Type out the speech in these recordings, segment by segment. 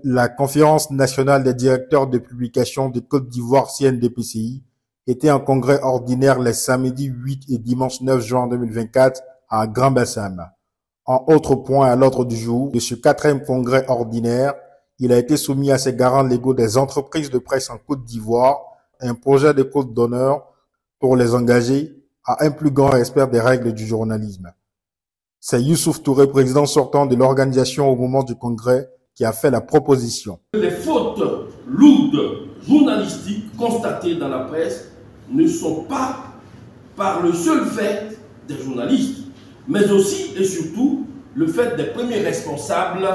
La conférence nationale des directeurs de publication de Côte d'Ivoire CNDPCI était en congrès ordinaire les samedis 8 et dimanche 9 juin 2024 à Grand-Bassam. En autre point à l'ordre du jour de ce 4e congrès ordinaire, il a été soumis à ses garants légaux des entreprises de presse en Côte d'Ivoire un projet de code d'honneur pour les engager à un plus grand respect des règles du journalisme. C'est Youssouf Touré, président sortant de l'organisation au moment du congrès, qui a fait la proposition. Les fautes lourdes journalistiques constatées dans la presse ne sont pas par le seul fait des journalistes, mais aussi et surtout le fait des premiers responsables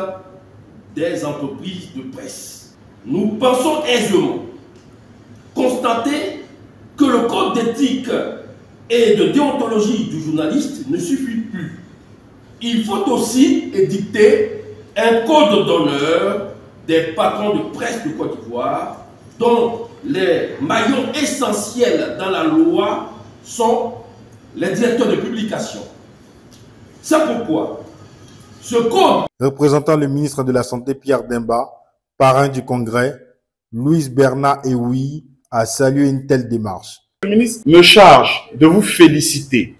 des entreprises de presse. Nous pensons aisément constater que le code d'éthique et de déontologie du journaliste ne suffit plus. Il faut aussi édicter un code d'honneur des patrons de presse de Côte d'Ivoire, dont les maillons essentiels dans la loi sont les directeurs de publication. C'est pourquoi ce code... Représentant le ministre de la Santé Pierre Demba, parrain du congrès, Louise Bernard Eoui a salué une telle démarche. Le ministre me charge de vous féliciter.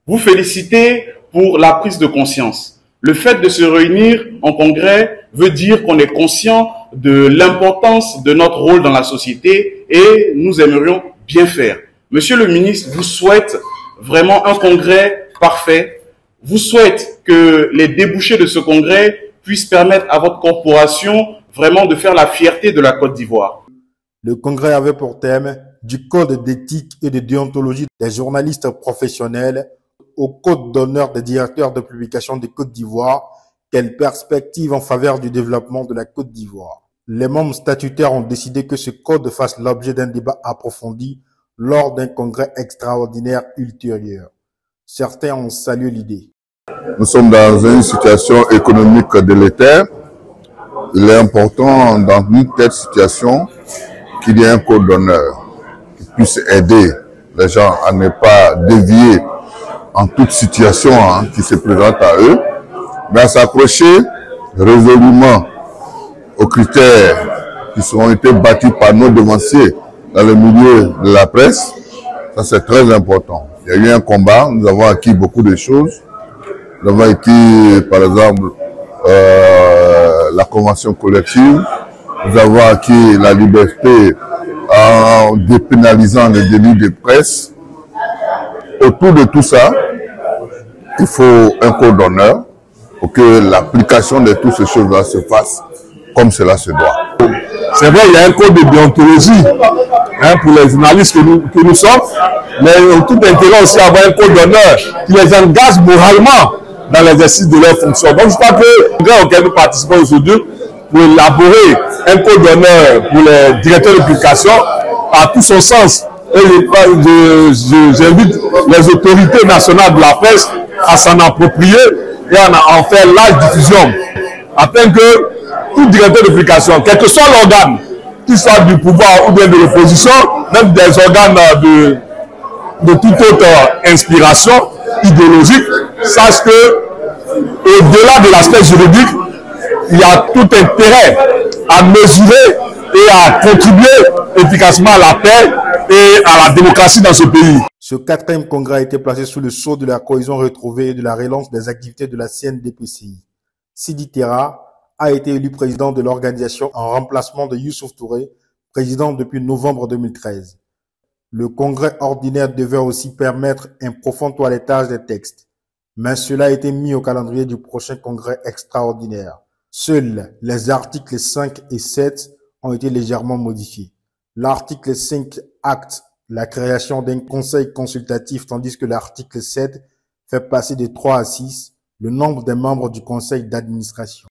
Vous féliciter pour la prise de conscience. Le fait de se réunir en congrès veut dire qu'on est conscient de l'importance de notre rôle dans la société et nous aimerions bien faire. Monsieur le ministre vous souhaite vraiment un congrès parfait. Vous souhaite que les débouchés de ce congrès puissent permettre à votre corporation vraiment de faire la fierté de la Côte d'Ivoire. Le congrès avait pour thème du code d'éthique et de déontologie des journalistes professionnels au code d'honneur des directeurs de publication de Côte d'Ivoire, quelle perspective en faveur du développement de la Côte d'Ivoire. Les membres statutaires ont décidé que ce code fasse l'objet d'un débat approfondi lors d'un congrès extraordinaire ultérieur. Certains ont salué l'idée. Nous sommes dans une situation économique délétère. Il est important dans une telle situation qu'il y ait un code d'honneur qui puisse aider les gens à ne pas dévier en toute situation qui se présente à eux, mais à s'accrocher résolument aux critères qui ont été bâtis par nos devanciers dans le milieu de la presse. Ça, c'est très important. Il y a eu un combat, nous avons acquis beaucoup de choses. Nous avons acquis, par exemple, la convention collective. Nous avons acquis la liberté en dépénalisant les délits de presse. Autour de tout ça, il faut un code d'honneur pour que l'application de toutes ces choses-là se fasse comme cela se doit. C'est vrai, il y a un code de déontologie pour les journalistes que nous sommes, mais tout intérêt aussi à avoir un code d'honneur qui les engage moralement dans l'exercice de leurs fonctions. Donc je crois que le congrès auquel nous participons aujourd'hui pour élaborer un code d'honneur pour les directeurs de publication a tout son sens. Et j'invite les autorités nationales de la presse à s'en approprier et à en faire large diffusion, afin que tout directeur de publication, quel que soit l'organe, qu'il soit du pouvoir ou bien de l'opposition, même des organes de toute autre inspiration idéologique, sache que au-delà de l'aspect juridique, il y a tout intérêt à mesurer et à contribuer efficacement à la paix et à la démocratie dans ce pays. Ce 4e congrès a été placé sous le sceau de la cohésion retrouvée et de la relance des activités de la CNDPCI. Sidi Terra a été élu président de l'organisation en remplacement de Youssouf Touré, président depuis novembre 2013. Le congrès ordinaire devait aussi permettre un profond toilettage des textes, mais cela a été mis au calendrier du prochain congrès extraordinaire. Seuls les articles 5 et 7 ont été légèrement modifiés. L'article 5 acte la création d'un conseil consultatif, tandis que l'article 7 fait passer de 3 à 6 le nombre des membres du conseil d'administration.